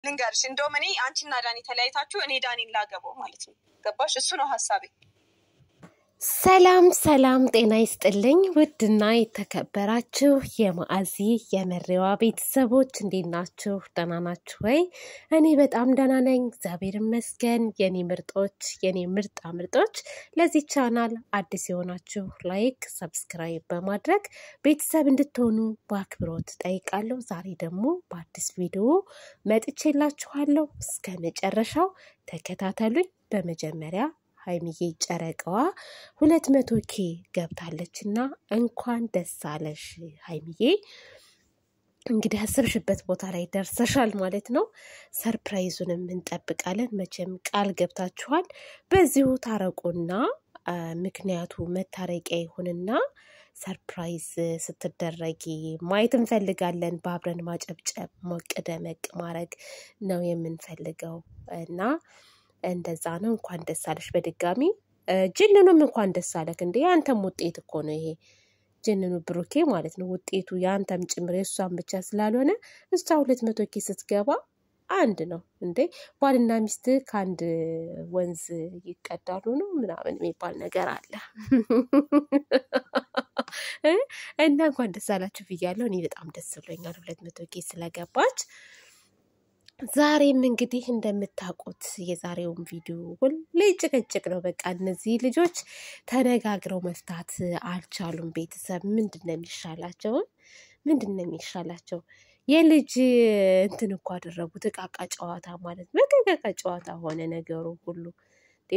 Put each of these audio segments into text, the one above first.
ልንገርሽ እንደውም እኔ አንቺና ዳኒ ተለያይታችሁ እኔ ዳኒን ላገባው ማለት ነው። ገባሽ? እሱ ነው ሐሳቤ። ሰላም ሰላም፣ ጤና ይስጥልኝ ውድና የተከበራችሁ የማአዚ የመሪዋ ቤተሰቦች እንዴት ናችሁ? ደህና ናችሁ ወይ? እኔ በጣም ደህና ነኝ፣ እግዚአብሔር ይመስገን። የኔ ምርጦች፣ የኔ ምርጦች፣ ለዚህ ቻናል አዲስ የሆናችሁ ላይክ፣ ሰብስክራይብ በማድረግ ቤተሰብ እንድትሆኑ በአክብሮት ጠይቃለሁ። ዛሬ ደግሞ በአዲስ ቪዲዮ መጥቼላችኋለሁ። እስከ መጨረሻው ተከታተሉኝ። በመጀመሪያ ሀይሚዬ ጨረቃዋ 200K ገብታለች እና እንኳን ደስ አለሽ ሀይሚዬ። እንግዲህ ያሰብሽበት ቦታ ላይ ደርሰሻል ማለት ነው። ሰርፕራይዙንም እንጠብቃለን። መቼም ቃል ገብታችኋል። በዚሁ ታረቁና ምክንያቱ መታረቂያ ይሁንና ሰርፕራይዝ ስትደረጊ ማየት እንፈልጋለን። በአብረን ማጨብጨብ ሞቅ ደመቅ ማድረግ ነው የምንፈልገው እና እንደዛ ነው። እንኳን ደስ አለሽ በድጋሚ ጅንኑም እንኳን ደስ አለክ። እንዴ ያንተም ውጤት እኮ ነው ይሄ ጅንኑ ብሩኬ ማለት ነው። ውጤቱ ያንተም ጭምር የሷን ብቻ ስላልሆነ እሷ 200K ስትገባ አንድ ነው እንዴ። ባልና ሚስት ከአንድ ወንዝ ይቀዳሉ ነው ምናምን የሚባል ነገር አለ እና እንኳን ደስ አላችሁ ብያለሁ። እኔ በጣም ደስ ብሎኛል 200K ስለገባች። ዛሬም እንግዲህ እንደምታውቁት የዛሬውን ቪዲዮ ሁሌ ጭቅጭቅ ነው። በቃ እነዚህ ልጆች ተነጋግረው መፍታት አልቻሉም። ቤተሰብ ምንድነው የሚሻላቸው? የልጅ እንትን እኮ አደረጉት። እቃቃ ጨዋታ ማለት በቃ ጨዋታ ሆነ ነገሩ ሁሉ።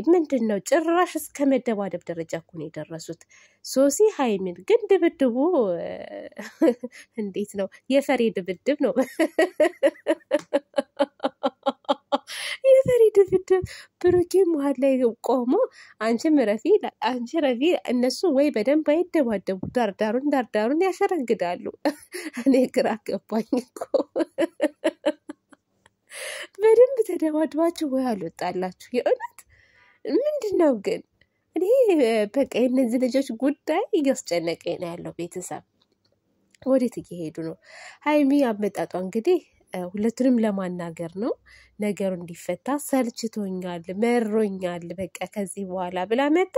ምንድን ነው ጭራሽ እስከ መደባደብ ደረጃ እኮ ነው የደረሱት። ሶሲ ሀይሚን ግን ድብድቡ እንዴት ነው? የፈሪ ድብድብ ነው የፈሪ ድብድብ። ብሩኬ መሀል ላይ ቆሞ አንቺም ረፊ አንቺ ረፊ። እነሱ ወይ በደንብ አይደባደቡ፣ ዳርዳሩን ያሸረግዳሉ። እኔ ግራ ገባኝ እኮ በደንብ ተደባድባችሁ ወይ አልወጣላችሁ? የእውነት ምንድን ነው ግን? እኔ በቃ የእነዚህ ልጆች ጉዳይ እያስጨነቀኝ ነው ያለው። ቤተሰብ ወዴት እየሄዱ ነው? ሀይሚ አመጣጧ እንግዲህ ሁለቱንም ለማናገር ነው። ነገሩ እንዲፈታ ሰልችቶኛል፣ መሮኛል በቃ ከዚህ በኋላ ብላ መጣ።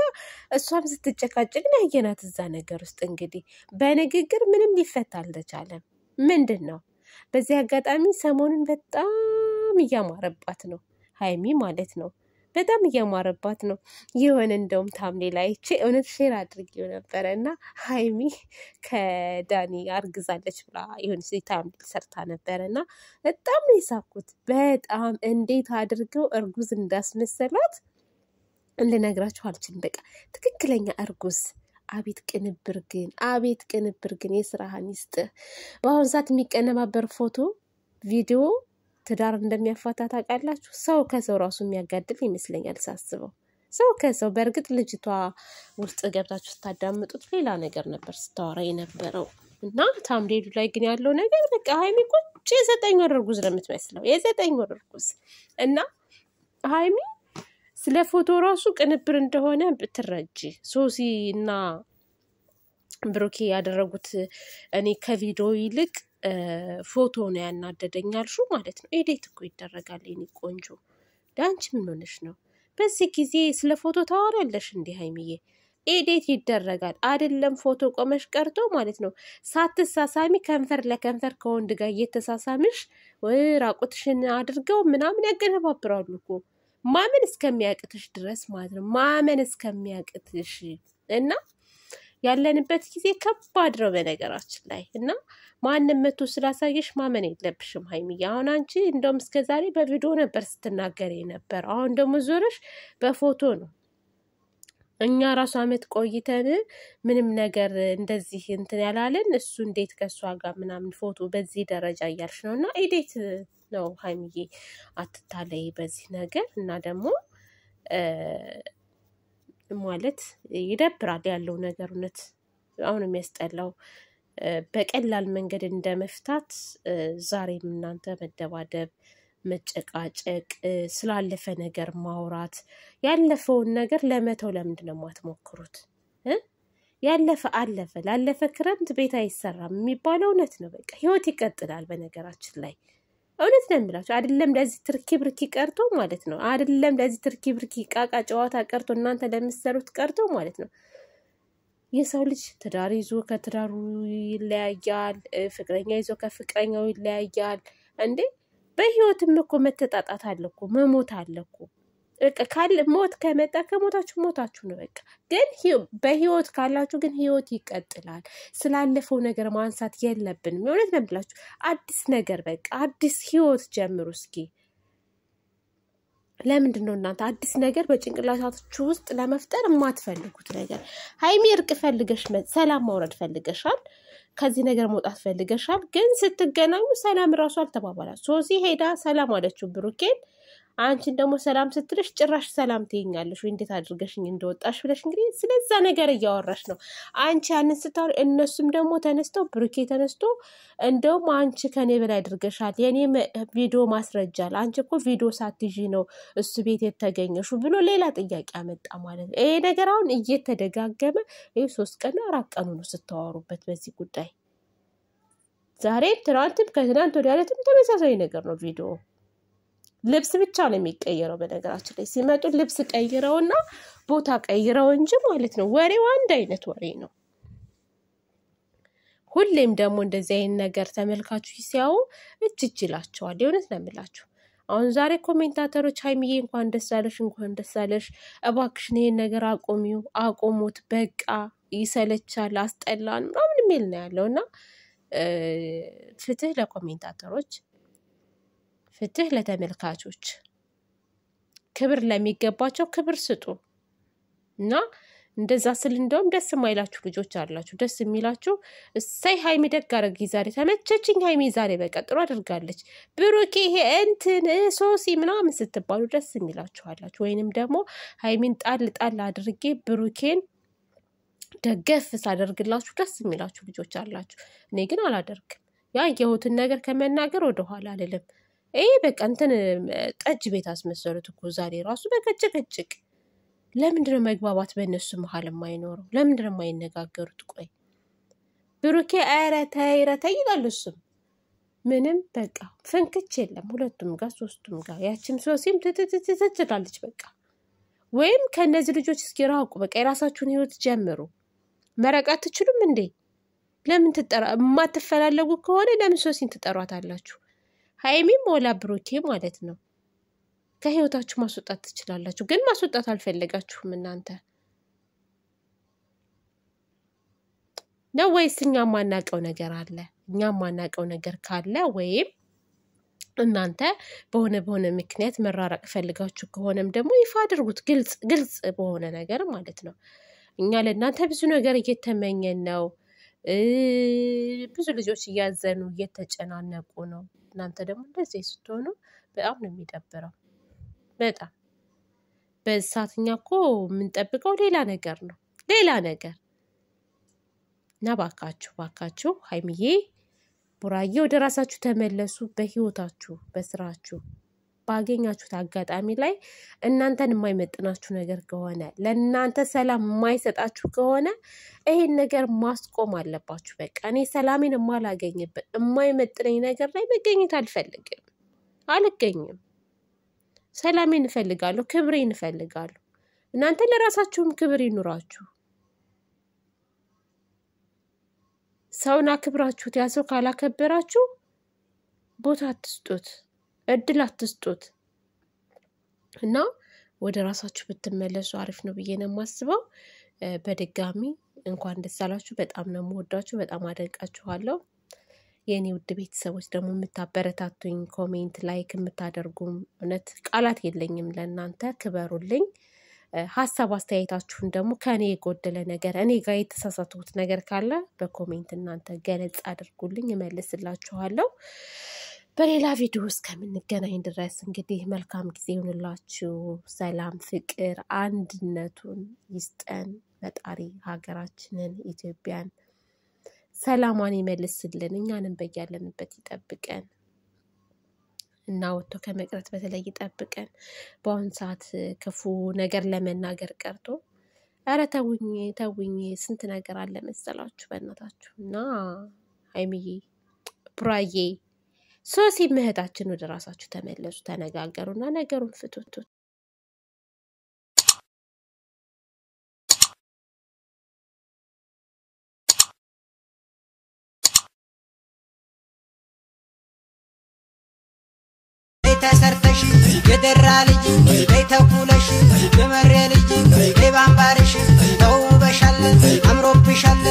እሷም ስትጨቃጭቅ ነው ያየናት እዛ ነገር ውስጥ። እንግዲህ በንግግር ምንም ሊፈታ አልተቻለም። ምንድን ነው? በዚህ አጋጣሚ ሰሞኑን በጣም እያማረባት ነው ሀይሚ ማለት ነው። በጣም እያማረባት ነው። የሆነ እንደውም ታምሌ ላይ እውነት ሼር አድርጌው ነበረ እና ሀይሚ ከዳኒ አርግዛለች ብላ የሆነ ታምሌ ሰርታ ነበረ እና በጣም ነው የሳኩት። በጣም እንዴት አድርገው እርጉዝ እንዳስመሰላት ልነግራችሁ አልችልም። በቃ ትክክለኛ እርጉዝ። አቤት ቅንብር ግን የስራህን ይስጥህ። በአሁኑ ሰዓት የሚቀነባበር ፎቶ ቪዲዮ ትዳር እንደሚያፋታ ታውቃላችሁ። ሰው ከሰው ራሱ የሚያጋድል ይመስለኛል ሳስበው። ሰው ከሰው በእርግጥ ልጅቷ ውስጥ ገብታችሁ ስታዳምጡት ሌላ ነገር ነበር ስታወራ የነበረው እና ታምሌዱ ላይ ግን ያለው ነገር በቃ ሀይሚ ቁጭ የ9 ወር እርጉዝ ነው የምትመስለው። የ9 ወር እርጉዝ እና ሀይሚ ስለ ፎቶ ራሱ ቅንብር እንደሆነ ብትረጂ። ሶሲ እና ብሩኬ ያደረጉት እኔ ከቪዲዮ ይልቅ ፎቶ ነው ያናደደኛል ማለት ነው። ኤዲት እኮ ይደረጋል የኔ ቆንጆ። ዳንቺ ምን ሆነሽ ነው? በዚህ ጊዜ ስለ ፎቶ ታወራለሽ እንዴ ሀይሚዬ? ኤዲት ይደረጋል አይደለም ፎቶ ቆመሽ ቀርቶ ማለት ነው። ሳትሳሳሚ ከንፈር ለከንፈር ከወንድ ጋር እየተሳሳምሽ ራቁትሽን አድርገው ምናምን ያገነባብራሉ እኮ ማመን እስከሚያቅትሽ ድረስ ማለት ነው። ማመን እስከሚያቅትሽ እና ያለንበት ጊዜ ከባድ ነው በነገራችን ላይ እና ማንም መቶ ስላሳየሽ ማመን የለብሽም ሀይሚዬ። አሁን አንቺ እንደውም እስከዛሬ በቪዲዮ ነበር ስትናገር ነበር። አሁን ደግሞ ዞረሽ በፎቶ ነው። እኛ ራሱ አመት ቆይተን ምንም ነገር እንደዚህ እንትን ያላለን እሱ እንዴት ከእሷ ጋር ምናምን ፎቶ በዚህ ደረጃ እያልሽ ነው። እና ኤዴት ነው ሀይሚዬ፣ አትታለይ በዚህ ነገር። እና ደግሞ ማለት ይደብራል ያለው ነገር እውነት። አሁን የሚያስጠላው በቀላል መንገድ እንደመፍታት ዛሬም እናንተ መደባደብ፣ መጨቃጨቅ፣ ስላለፈ ነገር ማውራት። ያለፈውን ነገር ለመተው ለምንድን ነው የማትሞክሩት? ያለፈ አለፈ። ላለፈ ክረምት ቤት አይሰራም የሚባለው እውነት ነው። በቃ ህይወት ይቀጥላል በነገራችን ላይ እውነት ነው የምላችሁ። አይደለም ለዚህ ትርኪ ብርኪ ቀርቶ ማለት ነው። አይደለም ለዚህ ትርኪ ብርኪ ቃቃ ጨዋታ ቀርቶ እናንተ ለምትሰሩት ቀርቶ ማለት ነው። የሰው ልጅ ትዳር ይዞ ከትዳሩ ይለያያል። ፍቅረኛ ይዞ ከፍቅረኛው ይለያያል። እንዴ በህይወትም እኮ መተጣጣት አለ እኮ መሞት አለ እኮ። በቃ ካለ ሞት ከመጣ ከሞታችሁ ሞታችሁ ነው በቃ። ግን በህይወት ካላችሁ ግን ህይወት ይቀጥላል። ስላለፈው ነገር ማንሳት የለብንም። እውነት ነው የምላችሁ። አዲስ ነገር በቃ አዲስ ህይወት ጀምሩ እስኪ። ለምንድን ነው እናንተ አዲስ ነገር በጭንቅላታችሁ ውስጥ ለመፍጠር የማትፈልጉት ነገር? ሀይሚ እርቅ ፈልገሽ ሰላም ማውረድ ፈልገሻል። ከዚህ ነገር መውጣት ፈልገሻል። ግን ስትገናኙ ሰላም ራሱ አልተባባላችሁ። ሶሲ ሄዳ ሰላም አለችው ብሩኬን። አንቺን ደግሞ ሰላም ስትልሽ ጭራሽ ሰላም ትይኛለሽ ወይ እንዴት አድርገሽኝ እንደወጣሽ ብለሽ እንግዲህ ስለዛ ነገር እያወራሽ ነው። አንቺ ያንን ስታወሪ እነሱም ደግሞ ተነስተው ብሩኬ ተነስቶ እንደውም አንቺ ከኔ በላይ አድርገሻል፣ የኔ ቪዲዮ ማስረጃል፣ አንቺ እኮ ቪዲዮ ሳትይዢ ነው እሱ ቤት የተገኘሹ ብሎ ሌላ ጥያቄ አመጣ ማለት ነው። ይሄ ነገር አሁን እየተደጋገመ ይሄ 3 ቀን 4 ቀኑ ነው ስታወሩበት በዚህ ጉዳይ። ዛሬም ትናንትም ከትናንት ወዲያ ዕለትም ተመሳሳይ ነገር ነው ቪዲዮ። ልብስ ብቻ ነው የሚቀየረው። በነገራችን ላይ ሲመጡ ልብስ ቀይረውና ቦታ ቀይረው እንጂ ማለት ነው ወሬው አንድ አይነት ወሬ ነው። ሁሌም ደግሞ እንደዚህ አይነት ነገር ተመልካቹ ሲያዩ እጅላቸዋል። የእውነት ነው የምላችሁ። አሁን ዛሬ ኮሜንታተሮች ሀይሚዬ እንኳን ደስ አለሽ እንኳን ደስ አለሽ፣ እባክሽን ይሄን ነገር አቆሚው፣ አቆሙት፣ በቃ ይሰለቻል፣ አስጠላን ምናምን የሚል ነው ያለውና ፍትህ ለኮሜንታተሮች፣ ፍትህ ለተመልካቾች፣ ክብር ለሚገባቸው ክብር ስጡ እና እንደዛ ስል እንደውም ደስ የማይላችሁ ልጆች አላችሁ። ደስ የሚላችሁ እሰይ ሀይሚ ደግ አደረገ ዛሬ ተመቸችኝ፣ ሀይሚ ዛሬ በቃ ጥሩ አድርጋለች፣ ብሩኬ ይሄ እንትን ሶሲ ምናምን ስትባሉ ደስ የሚላችሁ አላችሁ። ወይንም ደግሞ ሀይሚን ጣል ጣል አድርጌ ብሩኬን ደገፍ ሳደርግላችሁ ደስ የሚላችሁ ልጆች አላችሁ። እኔ ግን አላደርግም። ያየሁትን ነገር ከመናገር ወደኋላ አልልም። ይሄ በቃ እንትን ጠጅ ቤት አስመሰሉት እኮ ዛሬ ራሱ በቃ ጭቅጭቅ። ለምንድነው መግባባት በእነሱ መሀል የማይኖረው? ለምንድነው የማይነጋገሩት? ቆይ ብሩኬ ኧረ ተይ ይላል፣ እሱም ምንም በቃ ፍንክች የለም ሁለቱም ጋር ሶስቱም ጋር። ያችም ሶሲም ትላለች በቃ። ወይም ከእነዚህ ልጆች እስኪ ራቁ በቃ፣ የራሳችሁን ህይወት ጀምሩ። መረቅ አትችሉም እንዴ? ለምን የማትፈላለጉ ከሆነ ለምን ሶሲን ትጠሯታላችሁ? ሀይሚም ወላ ብሩኬ ማለት ነው ከህይወታችሁ ማስወጣት ትችላላችሁ። ግን ማስወጣት አልፈለጋችሁም እናንተ ነው ወይስ እኛ ማናቀው ነገር አለ? እኛ ማናቀው ነገር ካለ ወይም እናንተ በሆነ ምክንያት መራራቅ ፈልጋችሁ ከሆነም ደግሞ ይፋ አድርጉት፣ ግልጽ በሆነ ነገር ማለት ነው። እኛ ለእናንተ ብዙ ነገር እየተመኘን ነው። ብዙ ልጆች እያዘኑ እየተጨናነቁ ነው። እናንተ ደግሞ እንደዚህ ስትሆኑ በጣም ነው የሚደብረው። በጣም በሳትኛ እኮ የምንጠብቀው ሌላ ነገር ነው፣ ሌላ ነገር እና ባካችሁ ሀይሚዬ ቡራዬ ወደ ራሳችሁ ተመለሱ። በህይወታችሁ በስራችሁ ባገኛችሁት አጋጣሚ ላይ እናንተን የማይመጥናችሁ ነገር ከሆነ ለእናንተ ሰላም የማይሰጣችሁ ከሆነ ይሄን ነገር ማስቆም አለባችሁ። በቃ እኔ ሰላሜን የማላገኝበት የማይመጥነኝ ነገር ላይ መገኘት አልገኝም። ሰላሜን እፈልጋለሁ፣ ክብሬን እፈልጋለሁ። እናንተ ለራሳችሁም ክብር ይኑራችሁ። ሰውን አክብራችሁት ያ ሰው ካላከበራችሁ ቦታ አትስጡት፣ እድል አትስጡት እና ወደ ራሳችሁ ብትመለሱ አሪፍ ነው ብዬ ነው የማስበው። በድጋሚ እንኳን ደስ አላችሁ። በጣም ነው የምወዳችሁ፣ በጣም አደንቃችኋለሁ። የኔ ውድ ቤተሰቦች ደግሞ የምታበረታቱኝ ኮሜንት፣ ላይክ የምታደርጉም እውነት ቃላት የለኝም ለእናንተ፣ ክበሩልኝ። ሀሳብ አስተያየታችሁን ደግሞ ከኔ የጎደለ ነገር እኔ ጋር የተሳሳቱት ነገር ካለ በኮሜንት እናንተ ገለጽ አድርጉልኝ፣ እመልስላችኋለሁ። በሌላ ቪዲዮ እስከምንገናኝ ድረስ እንግዲህ መልካም ጊዜ ይሁንላችሁ። ሰላም፣ ፍቅር፣ አንድነቱን ይስጠን ፈጣሪ። ሀገራችንን ኢትዮጵያን ሰላሟን ይመልስልን፣ እኛንም በያለንበት ይጠብቀን እና ወጥቶ ከመቅረት በተለይ ይጠብቀን። በአሁን ሰዓት ክፉ ነገር ለመናገር ቀርቶ ኧረ ተውኝ ስንት ነገር አለ መሰላችሁ በእናታችሁ። እና ሀይሚዬ ቡራዬ ሶሲ ምህታችን ወደ ራሳችሁ ተመለሱ ተነጋገሩና ነገሩን ፍቱት ተሰርተሽ የደራ ልጅ በይተኩለሽ የመሬ ልጅ በባምባርሽ ተውበሻል አምሮብሻል